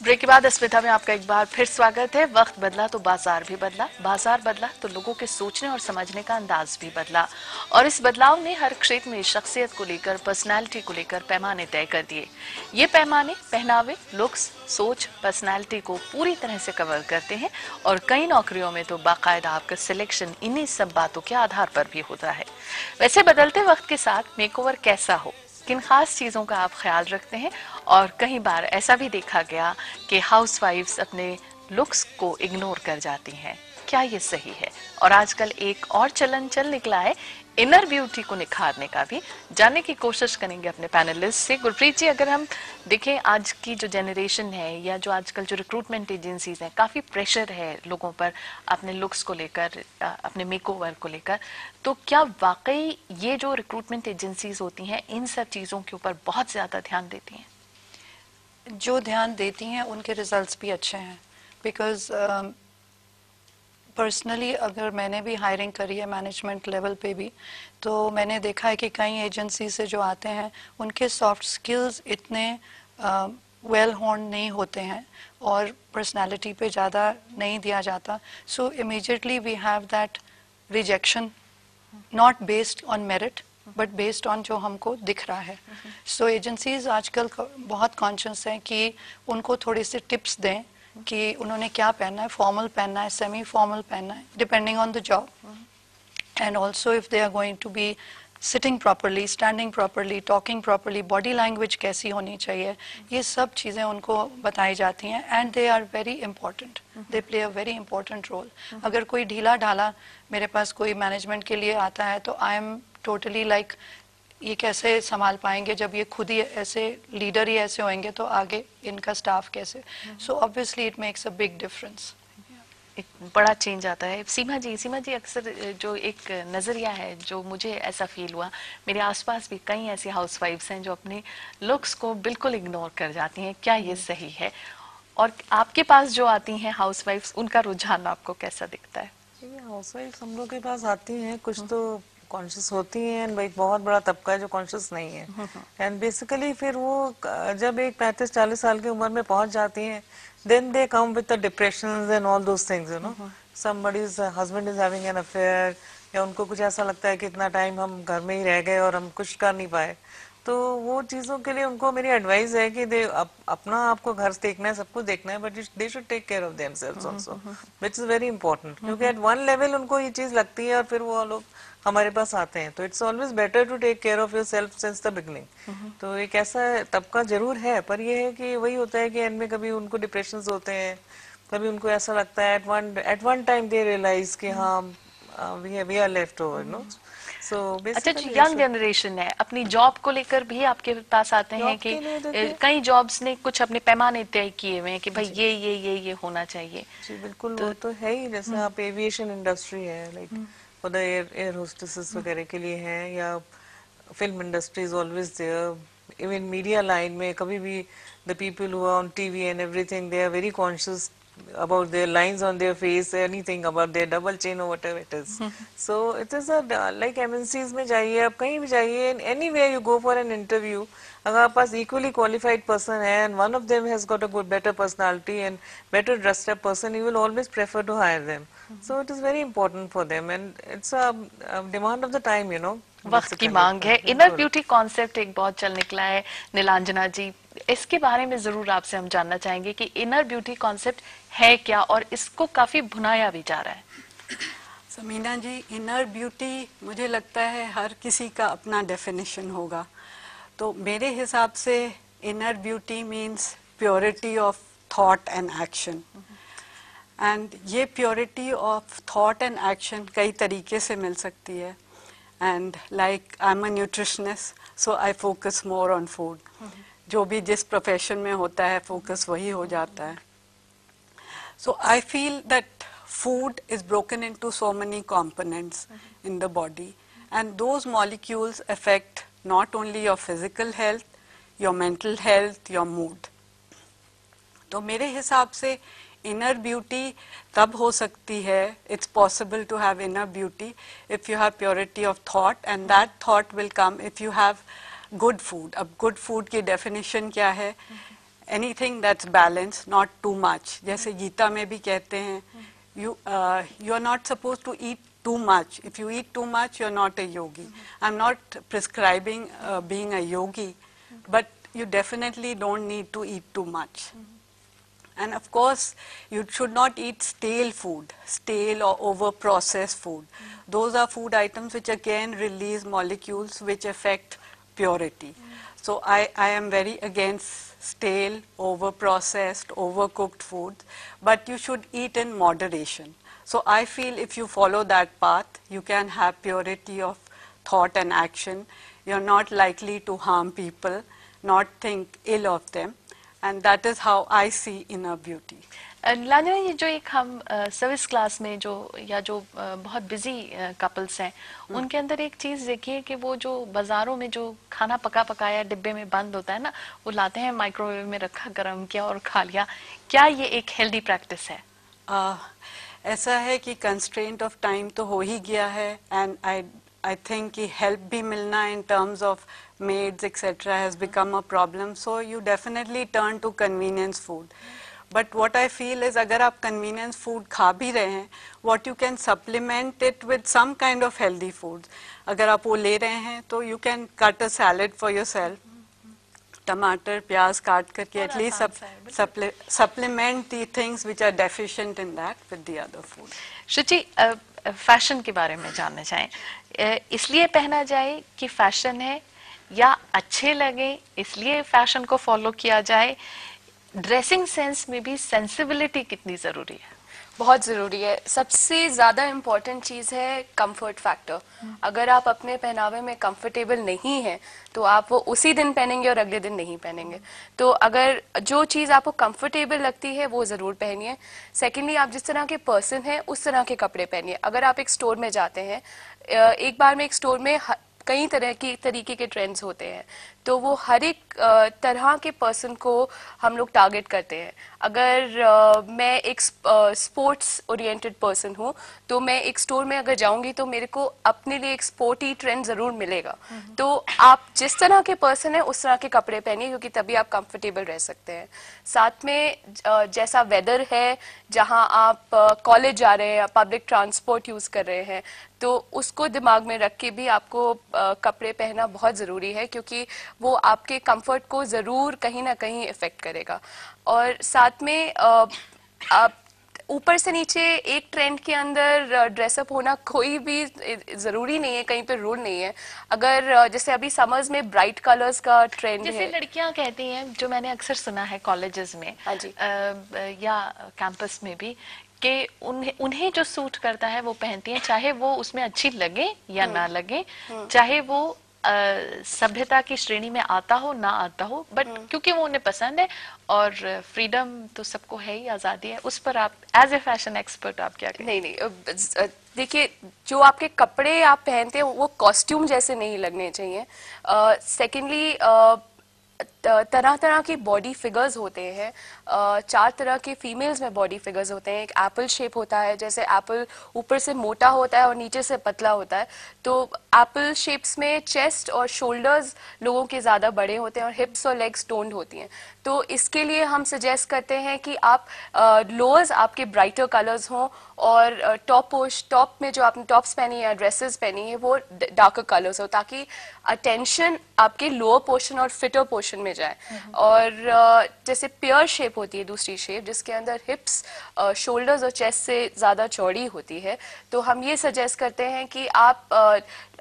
Break के बाद अस्मिता में आपका एक बार फिर स्वागत है। वक्त बदला तो बाजार भी बदला, बाजार बदला तो लोगों के सोचने और समझने का अंदाज भी बदला, और इस बदलाव ने हर क्षेत्र में शख्सियत को लेकर, पर्सनालिटी को लेकर पैमाने तय कर दिए। ये पैमाने पहनावे, लुक्स, सोच, पर्सनालिटी को पूरी तरह से कवर करते हैं, और कई नौकरियों में तो बाकायदा आपका सिलेक्शन इन्हीं सब बातों के आधार पर भी होता है। वैसे बदलते वक्त के साथ मेकओवर कैसा हो, किन खास चीजों का आप ख्याल रखते हैं, और कई बार ऐसा भी देखा गया कि हाउसवाइफ्स अपने लुक्स को इग्नोर कर जाती हैं, क्या ये सही है? और आजकल एक और चलन चल निकला है इनर ब्यूटी को निखारने का भी। जानने की कोशिश करेंगे अपने पैनलिस्ट से। गुरप्रीत जी, अगर हम देखें आज की जो जनरेशन है या जो आजकल जो रिक्रूटमेंट एजेंसीज हैं, काफी प्रेशर है लोगों पर अपने लुक्स को लेकर, अपने मेकओवर को लेकर, तो क्या वाकई ये जो रिक्रूटमेंट एजेंसीज होती हैं इन सब चीजों के ऊपर बहुत ज्यादा ध्यान देती हैं? जो ध्यान देती हैं उनके रिजल्ट्स भी अच्छे हैं। बिकॉज पर्सनली अगर मैंने भी हायरिंग करी है मैनेजमेंट लेवल पे भी, तो मैंने देखा है कि कई एजेंसी से जो आते हैं उनके सॉफ्ट स्किल्स इतने वेल हॉर्न नहीं होते हैं और पर्सनालिटी पे ज़्यादा नहीं दिया जाता। So immediately we have that rejection, not based on merit but based on जो हमको दिख रहा है। सो एजेंसीज आजकल बहुत कॉन्शियस हैं कि उनको थोड़ी सी टिप्स दें कि उन्होंने क्या पहनना है, फॉर्मल पहनना है, सेमी फॉर्मल पहनना है, depending on the job, and also if they are going to be sitting properly, standing properly, talking properly, body language कैसी होनी चाहिए, ये सब चीज़ें उनको बताई जाती हैं। And they are very important, they play a very important role. अगर कोई ढीला ढाला मेरे पास कोई मैनेजमेंट के लिए आता है तो आई एम टोटली लाइक, ये कैसे संभाल पाएंगे जब ये खुद ही ऐसे लीडर ही ऐसे होंगे तो आगे इनका स्टाफ कैसे। So obviously it makes a big difference. एक बड़ा चेंज आता है। सीमा जी, अक्सर जो एक नजरिया है जो मुझे ऐसा फील हुआ, मेरे आसपास भी कई ऐसी हाउसवाइफ्स हैं जो अपने लुक्स को बिल्कुल इग्नोर कर जाती हैं, क्या ये सही है? और आपके पास जो आती हैं हाउसवाइफ्स, उनका रुझान आपको कैसा दिखता है? हाउसवाइफ हम लोग के पास आती हैं, कुछ तो कॉन्शियस होती हैं एंड एक बहुत बड़ा तबका है जो कॉन्शियस नहीं है। एंड बेसिकली फिर वो जब एक 35-40 साल की उम्र में पहुंच जाती हैं, then they come with the depressions and all those things, you know, somebody's husband is having an affair, या उनको कुछ ऐसा लगता है कि इतना टाइम हम घर में ही रह गए और हम कुछ कर नहीं पाए। तो वो चीज़ों के लिए उनको मेरी एडवाइस है कि दे अपना आपको घर देखना है, सब कुछ देखना है, but they should take care of themselves also, which is very important. क्योंकि एट वन लेवल उनको ये चीज़ लगती है और फिर वो लोग हमारे पास आते हैं। तो it's always better to take care of yourself since the beginning. तो एक ऐसा तबका जरूर है, पर ये है कि वही होता है कि एंड में कभी उनको डिप्रेशन होते हैं, कभी उनको ऐसा लगता है at one time they realise कि हाँ we are left over, no. अच्छा, जो यंग जनरेशन है अपनी जॉब को लेकर भी आपके पास आते हैं कि कई जॉब्स ने कुछ अपने पैमाने तय किए हुए हैं कि भाई ये होना चाहिए। जी बिल्कुल, वो तो है ही। जैसे आप एविएशन इंडस्ट्री है, like for the air hostesses वगैरह के लिए है, या film industry is always there, even media line में कभी भी the people who are on TV and everything, they are very conscious about their lines on their face, anything about their double chin or whatever it is. So it is a like MNCs में जाइए, आप कहीं भी जाइए, anywhere you go for an interview, अगर आप पास equally qualified person है and one of them has got a good better personality and better dressed up person, you will always prefer to hire them. So it is very important for them and it's a demand of the time, you know. वक्त की मांग है। Inner beauty concept एक बहुत चल निकला है नीलांजना जी, इसके बारे में जरूर आपसे हम जानना चाहेंगे कि इनर ब्यूटी कॉन्सेप्ट है क्या और इसको काफी भुनाया भी जा रहा है। समीना जी, इनर ब्यूटी मुझे लगता है हर किसी का अपना डेफिनेशन होगा। तो मेरे हिसाब से inner beauty means purity of thought and action, and ये purity of thought and action कई तरीके से मिल सकती है। And like I'm a nutritionist, so I focus more on food. जो भी जिस प्रोफेशन में होता है फोकस वही हो जाता है। So I feel that food is broken into so many components in the body, and those molecules affect not only your physical health, your mental health, your mood. तो मेरे हिसाब से इनर ब्यूटी तब हो सकती है, it's possible to have inner beauty if you have purity of thought, and that thought will come if you have good food. अब good food की डेफिनेशन क्या है? anything that's balanced, not too much. जैसे गीता में भी कहते हैं, you are not supposed to eat too much. If you eat too much, you're not a yogi. I'm not prescribing being a yogi, but you definitely don't need to eat too much. And of course, you should not eat stale food, stale or over-processed food. Those are food items which again release molecules which affect purity. So I am very against stale, over-processed, overcooked foods, but you should eat in moderation. So I feel if you follow that path, you can have purity of thought and action. You're not likely to harm people, not think ill of them. And that is how I see inner beauty. लांजना, ये जो एक हम service class में जो या जो बहुत busy couples हैं, उनके अंदर एक चीज देखिए कि वो जो बाजारों में जो खाना पका पकाया डिब्बे में बंद होता है ना, वो लाते हैं, माइक्रोवेव में रखा, गर्म किया और खा लिया। क्या ये एक हेल्दी प्रैक्टिस है? ऐसा है कि कंस्ट्रेंट ऑफ टाइम तो हो ही गया है, एंड I think कि help भी मिलना in terms of maids etc. has become a problem. So you definitely turn to convenience food. But what I feel is अगर आप convenience food खा भी रहे हैं, what you can supplement it with some kind of healthy foods. अगर आप वो ले रहे हैं तो you can cut a salad for yourself. टमाटर प्याज काट करके at least supplement the things which are deficient in that with the other food. Shruchi, fashion के बारे में जानना चाहें, इसलिए पहना जाए कि फैशन है, या अच्छे लगे इसलिए फैशन को फॉलो किया जाए? ड्रेसिंग सेंस में भी सेंसिबिलिटी कितनी जरूरी है? बहुत ज़रूरी है। सबसे ज़्यादा इम्पॉर्टेंट चीज़ है कंफर्ट फैक्टर। अगर आप अपने पहनावे में कंफर्टेबल नहीं हैं तो आप वो उसी दिन पहनेंगे और अगले दिन नहीं पहनेंगे। तो अगर जो चीज़ आपको कंफर्टेबल लगती है वो ज़रूर पहनिए। सेकेंडली, आप जिस तरह के पर्सन हैं उस तरह के कपड़े पहनिए। अगर आप एक स्टोर में जाते हैं, एक बार में एक स्टोर में कई तरीके के ट्रेंड्स होते हैं, तो वो हर एक तरह के पर्सन को हम लोग टारगेट करते हैं। अगर मैं एक स्पोर्ट्स ओरिएंटेड पर्सन हूँ तो मैं एक स्टोर में अगर जाऊंगी तो मेरे को अपने लिए एक स्पोर्टी ट्रेंड ज़रूर मिलेगा। तो आप जिस तरह के पर्सन हैं उस तरह के कपड़े पहनिए, क्योंकि तभी आप कंफर्टेबल रह सकते हैं। साथ में जैसा वेदर है, जहाँ आप कॉलेज जा रहे हैं या पब्लिक ट्रांसपोर्ट यूज़ कर रहे हैं, तो उसको दिमाग में रख के भी आपको कपड़े पहनना बहुत ज़रूरी है, क्योंकि वो आपके कंफर्ट को ज़रूर कहीं ना कहीं इफ़ेक्ट करेगा। और साथ में आप ऊपर से नीचे एक ट्रेंड के अंदर ड्रेसअप होना कोई भी ज़रूरी नहीं है, कहीं पे रूल नहीं है। अगर जैसे अभी समर्स में ब्राइट कलर्स का ट्रेंड है, जैसे लड़कियां कहती हैं, जो मैंने अक्सर सुना है कॉलेजेस में या कैंपस में भी, कि उन्हें जो सूट करता है वो पहनती हैं, चाहे वो उसमें अच्छी लगे या ना लगे, चाहे वो सभ्यता की श्रेणी में आता हो ना आता हो, बट क्योंकि वो उन्हें पसंद है। और फ्रीडम तो सबको है ही, आज़ादी है। उस पर आप एज ए फैशन एक्सपर्ट आप क्या कहें? नहीं, देखिए, जो आपके कपड़े आप पहनते हैं वो कॉस्ट्यूम जैसे नहीं लगने चाहिए। सेकेंडली, तरह तरह के बॉडी फिगर्स होते हैं। 4 तरह के फीमेल्स में बॉडी फिगर्स होते हैं। एक एप्पल शेप होता है, जैसे एप्पल ऊपर से मोटा होता है और नीचे से पतला होता है। तो एप्पल शेप्स में चेस्ट और शोल्डर्स लोगों के ज़्यादा बड़े होते हैं और हिप्स और लेग्स टोन्ड होती हैं। तो इसके लिए हम सजेस्ट करते हैं कि आप लोअर्स आपके ब्राइटर कलर्स हों, और टॉप में जो आपने टॉप्स पहनी है या ड्रेसेस पहनी है वो डार्कर कलर्स हो, ताकि अटेंशन आपके लोअर पोर्शन और फिटर पोर्शन में जाए। और जैसे पेयर शेप होती है दूसरी शेप, जिसके अंदर हिप्स शोल्डर्स और चेस्ट से ज़्यादा चौड़ी होती है, तो हम ये सजेस्ट करते हैं कि आप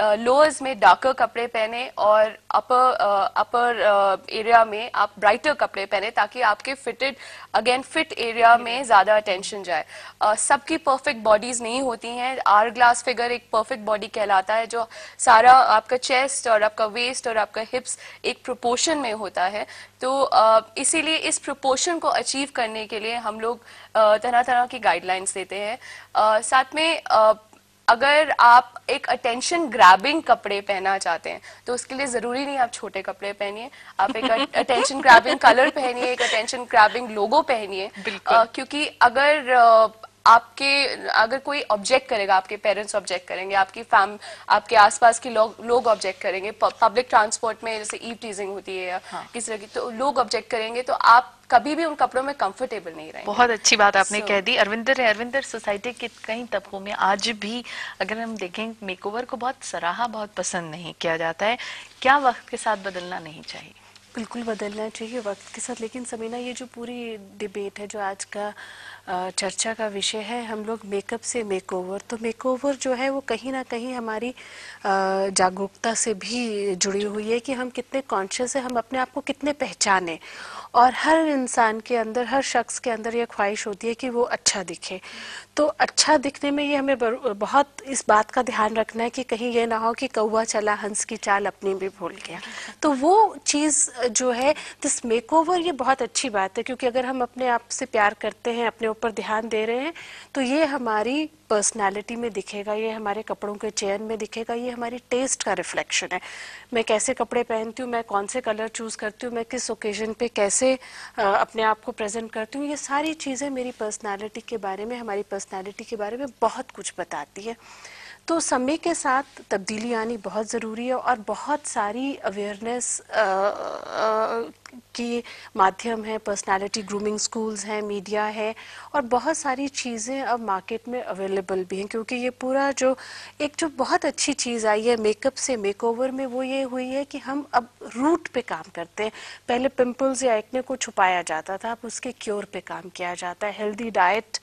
लोअर्स में डार्कर कपड़े पहने और अपर एरिया में आप ब्राइटर कपड़े पहने, ताकि आपके फिट एरिया में ज़्यादा अटेंशन जाए। सबकी परफेक्ट बॉडीज नहीं होती हैं। आवर ग्लास फिगर एक परफेक्ट बॉडी कहलाता है, जो सारा आपका चेस्ट और आपका वेस्ट और आपका हिप्स एक प्रोपोर्शन में होता है। तो इसीलिए इस प्रोपोर्शन को अचीव करने के लिए हम लोग तरह तरह की गाइडलाइंस देते हैं। साथ में अगर आप एक अटेंशन ग्रैबिंग कपड़े पहनना चाहते हैं तो उसके लिए ज़रूरी नहीं आप छोटे कपड़े पहनिए, आप एक अटेंशन ग्रैबिंग कलर पहनिए, एक अटेंशन ग्रैबिंग लोगो पहनिए। क्योंकि अगर आपके अगर कोई ऑब्जेक्ट करेगा, आपके पेरेंट्स ऑब्जेक्ट करेंगे, आपके आसपास के लोग ऑब्जेक्ट करेंगे, पब्लिक ट्रांसपोर्ट में जैसे ईव टीजिंग होती है या किस तरह की, तो लोग ऑब्जेक्ट करेंगे तो आप कभी भी उन कपड़ों में कंफर्टेबल नहीं रहेंगे। बहुत अच्छी बात आपने कह दी। अरविंदर सोसाइटी के कई तबकों में आज भी अगर हम देखें मेकओवर को बहुत सराहा, बहुत पसंद नहीं किया जाता है। क्या वक्त के साथ बदलना नहीं चाहिए? बिल्कुल बदलना चाहिए वक्त के साथ। लेकिन समीना, ये जो पूरी डिबेट है, जो आज का चर्चा का विषय है, हम लोग मेकअप से मेकओवर, तो मेकओवर जो है वो कहीं ना कहीं हमारी जागरूकता से भी जुड़ी हुई है कि हम कितने कॉन्शियस है, हम अपने आप को कितने पहचाने। और हर इंसान के अंदर, हर शख्स के अंदर ये ख्वाहिश होती है कि वो अच्छा दिखे। तो अच्छा दिखने में ये हमें बहुत इस बात का ध्यान रखना है कि कहीं ये ना हो कि कौवा चला हंस की चाल अपनी भी भूल गया। तो वो चीज़ जो है, दिस मेकओवर, ये बहुत अच्छी बात है, क्योंकि अगर हम अपने आप से प्यार करते हैं, अपने ऊपर ध्यान दे रहे हैं, तो ये हमारी पर्सनालिटी में दिखेगा, ये हमारे कपड़ों के चयन में दिखेगा, ये हमारी टेस्ट का रिफ्लेक्शन है। मैं कैसे कपड़े पहनती हूँ, मैं कौन से कलर चूज करती हूँ, मैं किस ओकेजन पे कैसे अपने आप को प्रेजेंट करती हूँ, ये सारी चीज़ें मेरी पर्सनालिटी के बारे में, हमारी पर्सनालिटी के बारे में बहुत कुछ बताती है। तो समय के साथ तब्दीली आनी बहुत ज़रूरी है, और बहुत सारी अवेयरनेस की माध्यम है, पर्सनालिटी ग्रूमिंग स्कूल्स हैं, मीडिया है, और बहुत सारी चीज़ें अब मार्केट में अवेलेबल भी हैं। क्योंकि ये पूरा जो बहुत अच्छी चीज़ आई है मेकअप से मेकओवर में, वो ये हुई है कि हम अब रूट पे काम करते हैं। पहले पिंपल्स या एक्ने को छुपाया जाता था, अब उसके क्योर पे काम किया जाता है। हेल्दी डाइट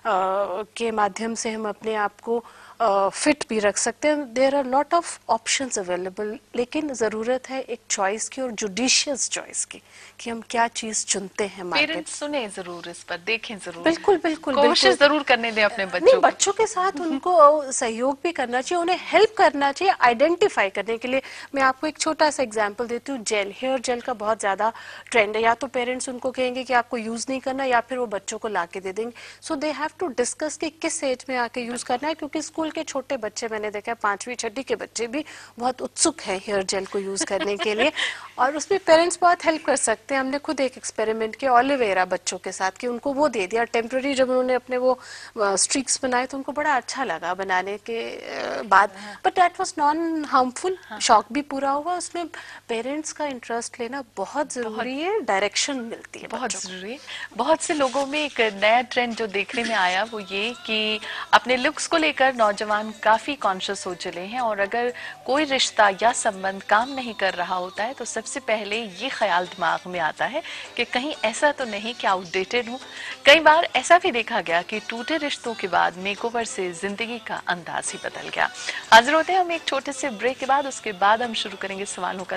के माध्यम से हम अपने आप को फिट भी रख सकते हैं। There are lot of options available, लेकिन ज़रूरत है एक चॉइस की, और जुडिशियस चॉइस की, कि हम क्या चीज़ चुनते हैं मार्केट। पेरेंट्स सुने जरूर, इस पर देखें जरूर, बिल्कुल बिल्कुल कोशिश जरूर करने दें अपने नहीं, बच्चों को। बच्चों के साथ उनको सहयोग भी करना चाहिए, उन्हें हेल्प करना चाहिए आइडेंटिफाई करने के लिए। मैं आपको एक छोटा सा एग्जांपल देती हूँ। हेयर जेल का बहुत ज़्यादा ट्रेंड है। या तो पेरेंट्स उनको कहेंगे कि आपको यूज़ नहीं करना, या फिर वो बच्चों को ला के दे देंगे। सो दे हैव टू डिस्कस कि किस एज में आके यूज़ करना है, क्योंकि स्कूल के छोटे बच्चे, मैंने देखा है 5वीं 6वीं के बच्चे भी बहुत उत्सुक हैं हेयर जेल को यूज़ करने के लिए, और उसमें पेरेंट्स बहुत हेल्प कर सकते हैं। हमने खुद एक एक्सपेरिमेंट किया ऑलिवेरा बच्चों के साथ, कि उनको वो दे दिया टेम्पररी, जब उन्होंने अपने वो स्ट्रिक्स बनाए तो उनको बड़ा अच्छा लगा बनाने के बाद, but that was non harmful. शौक भी पूरा हुआ। उसमें पेरेंट्स का इंटरेस्ट लेना बहुत जरूरी है, डायरेक्शन मिलती है बहुत बच्चों को। जरूरी। बहुत से लोगों में एक नया ट्रेंड जो देखने में आया वो ये कि अपने लुक्स को लेकर नौजवान काफी कॉन्शियस हो चले हैं, और अगर कोई रिश्ता या संबंध काम नहीं कर रहा होता है तो सबसे पहले ये ख्याल दिमाग में आता है कि कहीं ऐसा तो नहीं कि आउटडेटेड हूँ। कई बार ऐसा भी देखा गया कि टूटे रिश्तों के बाद मेकओवर से जिंदगी का अंदाज ही बदल गया। हाजिर होते हैं हम एक छोटे से ब्रेक के बाद, उसके बाद हम शुरू करेंगे सवालों का